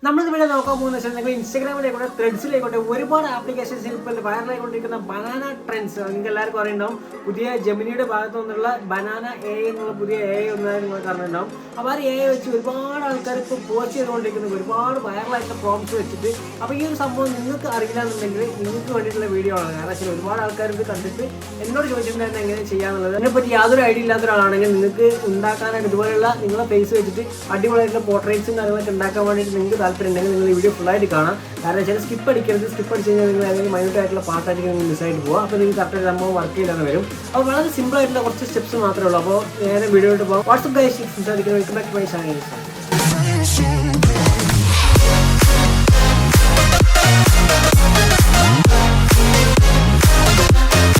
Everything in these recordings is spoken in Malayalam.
നമ്മളിവിടെ നോക്കാൻ പോകുന്ന വെച്ചാൽ നിങ്ങൾ ഇൻസ്റ്റാഗ്രാമിലേക്കൂടെ ത്രെഡ്സിലേക്കോട്ടെ ഒരുപാട് ആപ്ലിക്കേഷൻസ് ഇപ്പോൾ വൈറലായിക്കൊണ്ടിരിക്കുന്ന ബനാന ട്രെൻഡ്സ് നിങ്ങൾക്ക് എല്ലാവർക്കും അറിയുണ്ടാവും. പുതിയ ജെമിനിയുടെ ഭാഗത്തു നിന്നുള്ള ബനാന എ എന്നുള്ള പുതിയ എ ഒന്നായി നിങ്ങൾക്ക് അറിഞ്ഞിട്ടുണ്ടാവും. അപ്പോൾ ആ എ വെച്ച് ഒരുപാട് ആൾക്കാർ ഇപ്പോൾ പോസ്റ്റ് ചെയ്തുകൊണ്ടിരിക്കുന്ന ഒരുപാട് വൈറലായിട്ടുള്ള പ്രോംപ്റ്റ്സ് വെച്ചിട്ട്. അപ്പോൾ ഈ ഒരു സംഭവം നിങ്ങൾക്ക് അറിയില്ല എന്നുണ്ടെങ്കിൽ നിങ്ങൾക്ക് വേണ്ടിയിട്ടുള്ള വീഡിയോ ആണ്. കാരണം വെച്ചാൽ ഒരുപാട് ആൾക്കാർ ഇത് കണ്ടിട്ട് എന്നോട് ചോദിച്ചിട്ടുണ്ടായിരുന്നു എങ്ങനെ ചെയ്യാന്നുള്ളത്. അതിനെപ്പറ്റി യാതൊരു ഐഡിയ ഇല്ലാത്ത ഒരാളാണെങ്കിൽ നിങ്ങൾക്ക് ഉണ്ടാക്കാനായിട്ട് ഇതുപോലെയുള്ള നിങ്ങളെ ഫേസ് വെച്ചിട്ട് അടിപൊളിയായിട്ടുള്ള പോർട്രേറ്റ്സും കാര്യങ്ങളൊക്കെ ഉണ്ടാക്കാൻ വേണ്ടിയിട്ട് നിങ്ങൾക്ക് താല്പര്യമുണ്ടെങ്കിൽ നിങ്ങൾ ഈ വീഡിയോ ഫുള്ളായിട്ട് കാണാം. കാരണം വെച്ചാൽ സ്കിപ്പ് അടിക്കരുത്. സ്കിപ്പ് അടിച്ച് കഴിഞ്ഞാൽ നിങ്ങൾ അല്ലെങ്കിൽ മൈനൂട്ടായിട്ടുള്ള പാർട്ടായിട്ട് നിങ്ങൾ മിസ്സായിട്ട് പോകുക. അപ്പോൾ നിങ്ങൾക്ക് കറക്റ്റ് സംഭവം വർക്ക് ചെയ്താൽ വരും. അപ്പോൾ വളരെ സിമ്പിൾ ആയിട്ടുള്ള കുറച്ച് സ്റ്റെപ്സ് മാത്രമേ ഉള്ളൂ. അപ്പോൾ നേരെ വീഡിയോയിട്ട് പോകാം. വാട്സ്ആപ്പ് ഗൈസ് സംസാരിക്കുന്നത് welcome back to my channel.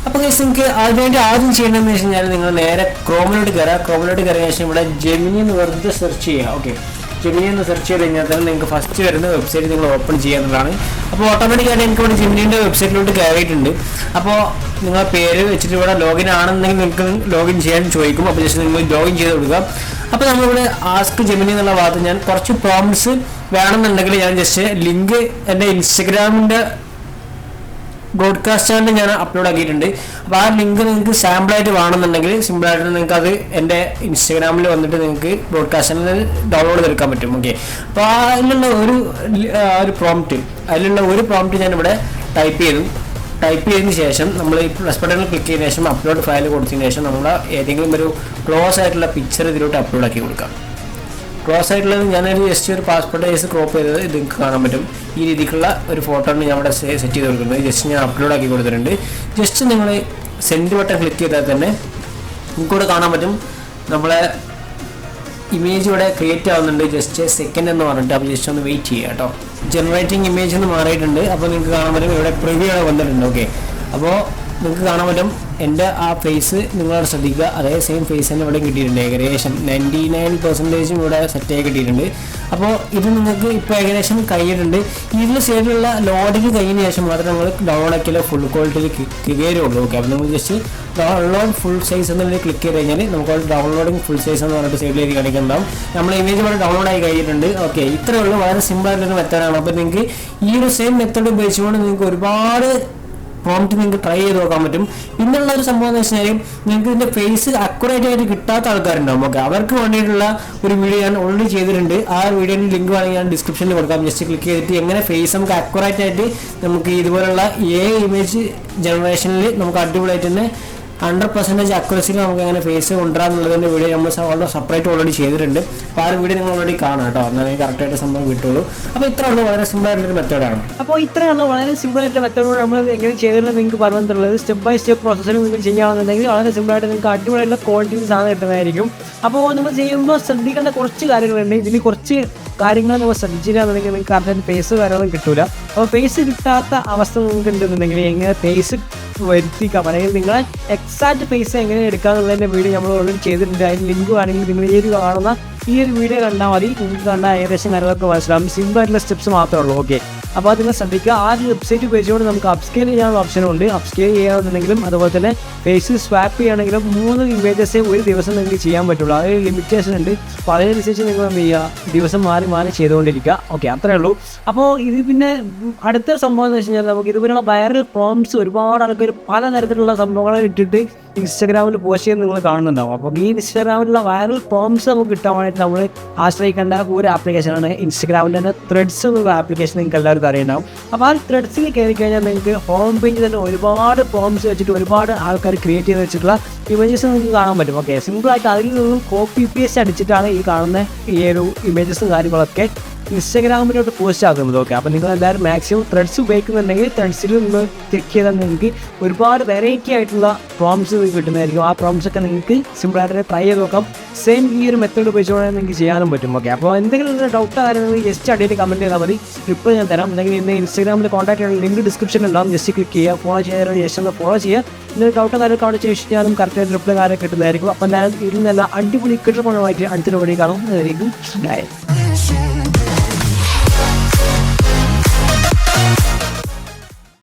അപ്പോൾ നിങ്ങൾക്ക് ആദ്യം ചെയ്യണമെന്ന് വെച്ച് കഴിഞ്ഞാൽ നിങ്ങൾ നേരെ ക്രോമിലോട്ട് കയറിയ ശേഷം ഇവിടെ ജെമിനി എന്ന് വെറുതെ സെർച്ച് ചെയ്യുക. ഓക്കെ, ജെമിനി എന്ന് സെർച്ച് ചെയ്ത് കഴിഞ്ഞാൽ തന്നെ നിങ്ങൾക്ക് ഫസ്റ്റ് വരുന്ന വെബ്സൈറ്റ് നിങ്ങൾ ഓപ്പൺ ചെയ്യാന്നുള്ളതാണ്. അപ്പോൾ ഓട്ടോമാറ്റിക്കായിട്ട് എനിക്ക് ഇവിടെ ജെമിനിൻ്റെ വെബ്സൈറ്റിലോട്ട് കയറിയിട്ടുണ്ട്. അപ്പോൾ നിങ്ങളെ പേര് വെച്ചിട്ട് ഇവിടെ ലോഗിൻ ആണെന്നുണ്ടെങ്കിൽ നിങ്ങൾക്ക് ലോഗിൻ ചെയ്യാൻ ചോദിക്കും. അപ്പോൾ ജസ്റ്റ് നിങ്ങൾ ലോഗിൻ ചെയ്ത് കൊടുക്കുക. അപ്പോൾ നമ്മളിവിടെ ആസ്ക് ജെമിനി എന്നുള്ള ഭാഗത്ത് ഞാൻ കുറച്ച് പ്രോംപ്റ്റ്സ് വേണമെന്നുണ്ടെങ്കിൽ ഞാൻ ജസ്റ്റ് ലിങ്ക് എൻ്റെ ഇൻസ്റ്റഗ്രാമിൻ്റെ ബ്രോഡ്കാസ്റ്റ് ചാനൽ ഞാൻ അപ്ലോഡ് ആക്കിയിട്ടുണ്ട്. അപ്പോൾ ആ ലിങ്ക് നിങ്ങൾക്ക് സാമ്പിളായിട്ട് വേണമെന്നുണ്ടെങ്കിൽ സിമ്പിളായിട്ട് നിങ്ങൾക്ക് അത് എൻ്റെ ഇൻസ്റ്റാഗ്രാമിൽ വന്നിട്ട് നിങ്ങൾക്ക് ബ്രോഡ്കാസ്റ്റ് ചാനൽ ഡൗൺലോഡ് ചെയ്തെടുക്കാൻ പറ്റും. ഓക്കെ, അപ്പോൾ അതിലുള്ള ഒരു പ്രോംപ്റ്റ് ഞാനിവിടെ ടൈപ്പ് ചെയ്തതിന് ശേഷം നമ്മൾ ഈ പ്ലസ് ബട്ടണിൽ ക്ലിക്ക് ചെയ്തതിന് ശേഷം അപ്ലോഡ് ഫയൽ കൊടുത്തതിന് ശേഷം നമ്മൾ ഏതെങ്കിലും ഒരു ക്ലോസ് ആയിട്ടുള്ള പിക്ചർ ഇതിലോട്ട് അപ്ലോഡ് ആക്കി കൊടുക്കാം. ക്ലോസ് ആയിട്ടുള്ളത് ഞാനൊരു ജസ്റ്റ് ഒരു പാസ്പോർട്ട് സൈസ് ക്രോപ്പ് ചെയ്തത് ഇത് നിങ്ങൾക്ക് കാണാൻ പറ്റും. ഈ രീതിക്കുള്ള ഒരു ഫോട്ടോ ആണ് ഞാൻ ഇവിടെ സെറ്റ് ചെയ്ത് കൊടുക്കുന്നത്. ജസ്റ്റ് ഞാൻ അപ്ലോഡ് ആക്കി കൊടുത്തിട്ടുണ്ട്. ജസ്റ്റ് നിങ്ങൾ സെൻഡ് ബട്ടൺ ക്ലിക്ക് ചെയ്താൽ തന്നെ നിങ്ങൾക്കിവിടെ കാണാൻ പറ്റും നമ്മളെ ഇമേജ് ഇവിടെ ക്രിയേറ്റ് ആവുന്നുണ്ട്. ജസ്റ്റ് സെക്കൻഡ് എന്ന് പറഞ്ഞിട്ട്. അപ്പോൾ ജസ്റ്റ് ഒന്ന് വെയിറ്റ് ചെയ്യുക കേട്ടോ. ജനറേറ്റിംഗ് ഇമേജ് എന്ന് മാറിയിട്ടുണ്ട്. അപ്പോൾ നിങ്ങൾക്ക് കാണാൻ പറ്റും ഇവിടെ പ്രിവ്യൂ വന്നിട്ടുണ്ട്. ഓക്കെ, അപ്പോൾ നിങ്ങൾക്ക് കാണാൻ പറ്റും എൻ്റെ ആ ഫേസ് നിങ്ങളവിടെ ശ്രദ്ധിക്കുക. അതേ സെയിം ഫേസ് തന്നെ ഇവിടെ കിട്ടിയിട്ടുണ്ട്. ഏകദേശം 99% ഇവിടെ സെറ്റായി കിട്ടിയിട്ടുണ്ട്. അപ്പോൾ ഇത് നിങ്ങൾക്ക് ഇപ്പോൾ ഏകദേശം കഴിഞ്ഞിട്ടുണ്ട്. ഇതിൽ സൈഡിലുള്ള ലോഡിങ് കഴിഞ്ഞ ശേഷം മാത്രമേ നിങ്ങൾ ഡൗൺലോഡ് ആക്കിയാൽ ഫുൾ ക്വാളിറ്റിയിൽ കയറുള്ളൂ. ഓക്കെ, അപ്പോൾ നിങ്ങൾ ജസ്റ്റ് ഡൗൺലോഡ് ഫുൾ സൈസ് എന്നുള്ളത് ക്ലിക്ക് ചെയ്ത് കഴിഞ്ഞാൽ നമുക്ക് ഡൗൺലോഡിങ് ഫുൾ സൈസ് എന്ന് പറഞ്ഞിട്ട് സൈഡിലേക്ക് കാണിക്കുന്നുണ്ടാവും. നമ്മൾ ഇമേജ് ഇവിടെ ഡൗൺലോഡ് ആയി കഴിഞ്ഞിട്ടുണ്ട്. ഓക്കെ, ഇത്രയേ ഉള്ളൂ. വളരെ സിമ്പിളായിട്ടൊരു മെത്തേഡാണ്. അപ്പോൾ നിങ്ങൾക്ക് ഈ ഒരു സെയിം മെത്തേഡ് ഉപയോഗിച്ചുകൊണ്ട് നിങ്ങൾക്ക് ഒരുപാട് പ്രോംപ്റ്റ് നിങ്ങൾക്ക് ട്രൈ ചെയ്ത് നോക്കാൻ പറ്റും. പിന്നുള്ള ഒരു സംഭവം എന്ന് വെച്ച് കഴിഞ്ഞാൽ നിങ്ങൾക്ക് ഇതിൻ്റെ ഫേസ് അക്യുറേറ്റ് ആയിട്ട് കിട്ടാത്ത ആൾക്കാരുണ്ടാവും. ഓക്കെ, അവർക്ക് വേണ്ടിയിട്ടുള്ള ഒരു വീഡിയോ ഞാൻ ഓൾറെഡി ചെയ്തിട്ടുണ്ട്. ആ വീഡിയോയുടെ ലിങ്ക് വേണമെങ്കിൽ ഞാൻ ഡിസ്ക്രിപ്ഷനിൽ കൊടുക്കാം. ജസ്റ്റ് ക്ലിക്ക് ചെയ്തിട്ട് എങ്ങനെ ഫേസ് നമുക്ക് അക്യുറേറ്റ് ആയിട്ട് നമുക്ക് ഇതുപോലുള്ള ഇമേജ് ജനറേഷനിൽ നമുക്ക് അടിപൊളിയായിട്ട് തന്നെ 100% അക്യുറസിയിൽ നമുക്ക് അങ്ങനെ ഫേസ് കൊണ്ടുവരാന്നുള്ളതിൻ്റെ വീഡിയോ നമ്മൾ സെപ്പറേറ്റ് ഓൾറെഡി ചെയ്തിട്ടുണ്ട്. അപ്പോൾ ആ വീഡിയോ നിങ്ങൾ ഓൾറെഡി കാണാം കേട്ടോ. എന്നാലും കറക്റ്റായിട്ട് സംഭവം കിട്ടുള്ളൂ. അപ്പോൾ ഇത്രയുള്ള വളരെ സിമ്പിളായിട്ടൊരു മെത്തേഡാണ്. അപ്പോൾ ഇത്രയുള്ള വളരെ സിമ്പിളായിട്ടുള്ള മെത്തേഡോട് നമ്മൾ എങ്ങനെ ചെയ്തിട്ടുള്ളത് നിങ്ങൾക്ക് പറഞ്ഞിട്ടുള്ളത് സ്റ്റെപ്പ് ബൈ സ്റ്റെപ്പ് പ്രോസസ്സിൽ നിങ്ങൾക്ക് ചെയ്യാവുന്നുണ്ടെങ്കിൽ വളരെ സിമ്പിളായിട്ട് നിങ്ങൾക്ക് അടിപൊളിയായിട്ടുള്ള ക്വാളിറ്റി സാധനം കിട്ടുന്നതായിരിക്കും. അപ്പോൾ നമ്മൾ ചെയ്യുമ്പോൾ ശ്രദ്ധിക്കേണ്ട കുറച്ച് കാര്യങ്ങളുണ്ട്. ഇതിൽ കുറച്ച് കാര്യങ്ങൾ നമ്മൾ ശ്രദ്ധിച്ചില്ലാന്നുണ്ടെങ്കിൽ നിങ്ങൾക്ക് കറക്റ്റായിട്ട് ഫേസ് കാര്യങ്ങളും കിട്ടില്ല. അപ്പോൾ ഫേസ് കിട്ടാത്ത അവസ്ഥ നിങ്ങൾക്ക് ഉണ്ടെന്നുണ്ടെങ്കിൽ എങ്ങനെ ഫേസ് വരുത്തിക്കാം, അല്ലെങ്കിൽ നിങ്ങളെ എക്സാക്ട് ഫേസ് എങ്ങനെ എടുക്കാമെന്നുള്ളതിൻ്റെ വീഡിയോ നമ്മൾ ഓൾറെഡി ചെയ്തിട്ടുണ്ട്. അതിന് ലിങ്ക് വേണമെങ്കിൽ നിങ്ങൾ ഈ കാണുന്ന ഈ ഒരു വീഡിയോ കണ്ടാൽ മതി. നിങ്ങൾക്ക് കണ്ടാൽ ഏകദേശം കാര്യങ്ങളൊക്കെ മനസ്സിലാവും. സിമ്പിളായിട്ടുള്ള സ്റ്റെപ്സ് മാത്രമേ ഉള്ളൂ. ഓക്കെ, അപ്പോൾ അത് നിങ്ങൾ ശ്രദ്ധിക്കുക. ആ ഒരു വെബ്സൈറ്റ് ഉപയോഗിച്ചുകൊണ്ട് നമുക്ക് അപ്സ്കെയിൽ ചെയ്യാനുള്ള ഓപ്ഷനുണ്ട്. അപ്സ്കെയിൽ ചെയ്യാമെന്നുണ്ടെങ്കിലും അതുപോലെ തന്നെ ഫേസ് സ്വാപ്പ് ചെയ്യുകയാണെങ്കിലും 3 ഇമേജസേ ഒരു ദിവസം നിങ്ങൾക്ക് ചെയ്യാൻ പറ്റുള്ളൂ. അതിന് ലിമിറ്റേഷൻ ഉണ്ട്. അപ്പോൾ അതിനനുസരിച്ച് നിങ്ങൾ എന്ത് ചെയ്യുക, ദിവസം മാറി ചെയ്തുകൊണ്ടിരിക്കുക. ഓക്കെ, അത്രേ ഉള്ളൂ. അപ്പോൾ ഇത് പിന്നെ അടുത്ത സംഭവം എന്ന് വെച്ച് കഴിഞ്ഞാൽ നമുക്ക് ഇതുപോലുള്ള വൈറൽ പ്രോംപ്റ്റ്സ് ഒരുപാട് ആൾക്കാർ പലതരത്തിലുള്ള സംഭവങ്ങൾ ഇട്ടിട്ട് ഇൻസ്റ്റാഗ്രാമിൽ പോസ്റ്റ് ചെയ്യുന്നത് നിങ്ങൾ കാണുന്നുണ്ടാവും. അപ്പോൾ ഈ ഇൻസ്റ്റാഗ്രാമിലുള്ള വൈറൽ പ്രോംപ്റ്റ്സ് നമുക്ക് കിട്ടാൻ വേണ്ടിയിട്ട് നമ്മൾ ആശ്രയിക്കേണ്ട ഒരു ആപ്ലിക്കേഷനാണ് ഇൻസ്റ്റാഗ്രാമിൻ്റെ തന്നെ ത്രെഡ്സ് എന്നുള്ള ആപ്ലിക്കേഷൻ നിങ്ങൾക്ക് എല്ലാവർക്കും അറിയുണ്ടാവും. അപ്പോൾ ആ ത്രെഡ്സിൽ കയറി കഴിഞ്ഞാൽ നിങ്ങൾക്ക് ഹോം പേജിൽ തന്നെ ഒരുപാട് പ്രോംപ്റ്റ്സ് വെച്ചിട്ട് ഒരുപാട് ആൾക്കാർ ക്രിയേറ്റ് ചെയ്ത് വെച്ചിട്ടുള്ള ഇമേജസ് നിങ്ങൾക്ക് കാണാൻ പറ്റും. ഓക്കെ, സിമ്പിളായിട്ട് അതിൽ നിന്നും കോപ്പി പേസ്റ്റ് അടിച്ചിട്ടാണ് ഈ കാണുന്ന ഈ ഒരു ഇമേജസും കാര്യങ്ങളൊക്കെ ഇൻസ്റ്റാഗ്രാമിലോട്ട് പോസ്റ്റ് ആക്കുന്നത്. ഓക്കെ, അപ്പോൾ നിങ്ങൾ എല്ലാവരും മാക്സിമം ത്രെഡ്സ് ഉപയോഗിക്കുന്നുണ്ടെങ്കിൽ ത്രെഡ്സിൽ നിന്ന് ചെക്ക് ചെയ്താൽ നിങ്ങൾക്ക് ഒരുപാട് വെറൈറ്റി ആയിട്ടുള്ള പ്രോംപ്റ്റ്സ് നിങ്ങൾക്ക് കിട്ടുന്നതായിരിക്കും. ആ പ്രോംപ്റ്റ്സ് ഒക്കെ നിങ്ങൾക്ക് സിമ്പിളായിട്ട് ട്രൈ ചെയ്ത് നോക്കാം. സെയിം ഈ ഒരു മെത്തേഡ് ഉപയോഗിച്ചുകൊണ്ട് നിങ്ങൾക്ക് ചെയ്യാനും പറ്റും. ഓക്കെ, അപ്പോൾ എന്തെങ്കിലും ഡൗട്ട് കാര്യങ്ങൾ ജസ്റ്റ് അടിയിൽ കമൻറ്റ് ചെയ്താൽ മതി. റിപ്ലൈ ഞാൻ തരാം. അല്ലെങ്കിൽ ഇന്ന് ഇൻസ്റ്റാഗ്രാമിൽ കോൺടാക്ട് ചെയ്യാൻ ലിങ്ക് ഡിസ്ക്രിപ്ഷനിൽ ഉണ്ടാവും. ജസ്റ്റ് ക്ലിക്ക് ചെയ്യുക, ഫോളോ ചെയ്യാൻ ശേഷം ഫോളോ ചെയ്യുക. ഇന്നൊരു ഡൗട്ട് കാര്യമൊക്കെ അവിടെ ശേഷം ഞാനും കറക്റ്റായിട്ട് റിപ്ലൈ കാര്യം കിട്ടുന്നതായിരിക്കും. അപ്പോൾ ഞാൻ ഇരുന്നല്ല അടിപൊളി കിട്ടുന്നതായിട്ട് അടുത്തൊരു വഴി കാണും.